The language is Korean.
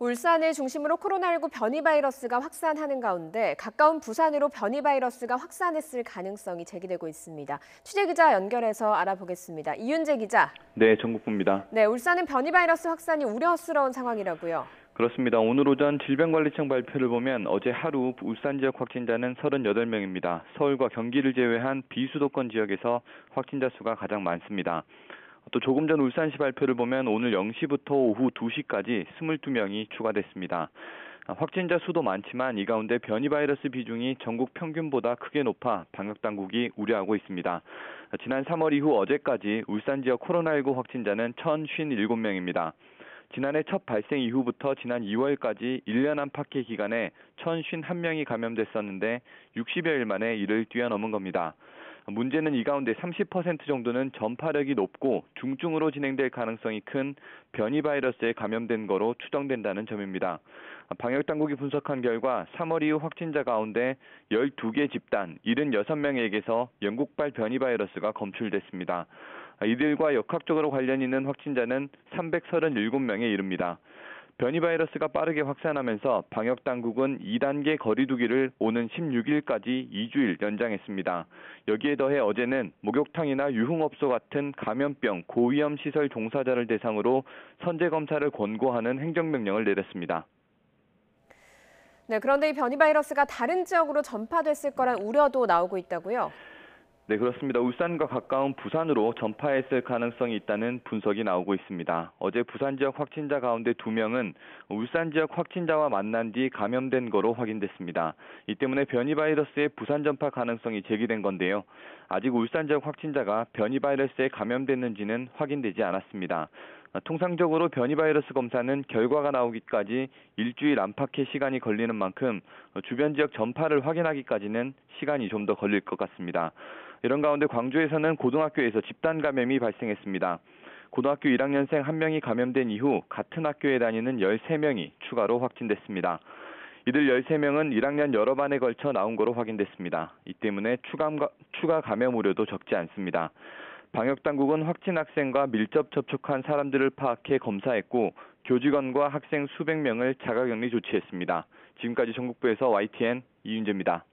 울산을 중심으로 코로나19 변이 바이러스가 확산하는 가운데 가까운 부산으로 변이 바이러스가 확산했을 가능성이 제기되고 있습니다. 취재기자 연결해서 알아보겠습니다. 이윤재 기자. 네, 전국부입니다. 네, 울산은 변이 바이러스 확산이 우려스러운 상황이라고요. 그렇습니다. 오늘 오전 질병관리청 발표를 보면 어제 하루 울산 지역 확진자는 38명입니다. 서울과 경기를 제외한 비수도권 지역에서 확진자 수가 가장 많습니다. 또 조금 전 울산시 발표를 보면 오늘 0시부터 오후 2시까지 22명이 추가됐습니다. 확진자 수도 많지만 이 가운데 변이 바이러스 비중이 전국 평균보다 크게 높아 방역당국이 우려하고 있습니다. 지난 3월 이후 어제까지 울산 지역 코로나19 확진자는 1,057명입니다. 지난해 첫 발생 이후부터 지난 2월까지 1년 안팎의 기간에 1,051명이 감염됐었는데 60여일 만에 이를 뛰어넘은 겁니다. 문제는 이 가운데 30% 정도는 전파력이 높고 중증으로 진행될 가능성이 큰 변이 바이러스에 감염된 거로 추정된다는 점입니다. 방역당국이 분석한 결과 3월 이후 확진자 가운데 12개 집단 76명에게서 영국발 변이 바이러스가 검출됐습니다. 이들과 역학적으로 관련 있는 확진자는 337명에 이릅니다. 변이 바이러스가 빠르게 확산하면서 방역당국은 2단계 거리두기를 오는 16일까지 2주일 연장했습니다. 여기에 더해 어제는 목욕탕이나 유흥업소 같은 감염병 고위험 시설 종사자를 대상으로 선제검사를 권고하는 행정명령을 내렸습니다. 네, 그런데 이 변이 바이러스가 다른 지역으로 전파됐을 거란 우려도 나오고 있다고요? 네, 그렇습니다. 울산과 가까운 부산으로 전파했을 가능성이 있다는 분석이 나오고 있습니다. 어제 부산 지역 확진자 가운데 2명은 울산 지역 확진자와 만난 뒤 감염된 거로 확인됐습니다. 이 때문에 변이 바이러스의 부산 전파 가능성이 제기된 건데요. 아직 울산 지역 확진자가 변이 바이러스에 감염됐는지는 확인되지 않았습니다. 통상적으로 변이 바이러스 검사는 결과가 나오기까지 일주일 안팎의 시간이 걸리는 만큼 주변 지역 전파를 확인하기까지는 시간이 좀 더 걸릴 것 같습니다. 이런 가운데 광주에서는 고등학교에서 집단 감염이 발생했습니다. 고등학교 1학년생 1명이 감염된 이후 같은 학교에 다니는 13명이 추가로 확진됐습니다. 이들 13명은 1학년 여러 반에 걸쳐 나온 거로 확인됐습니다. 이 때문에 추가 감염 우려도 적지 않습니다. 방역당국은 확진 학생과 밀접 접촉한 사람들을 파악해 검사했고 교직원과 학생 수백 명을 자가격리 조치했습니다. 지금까지 전국부에서 YTN 이윤재입니다.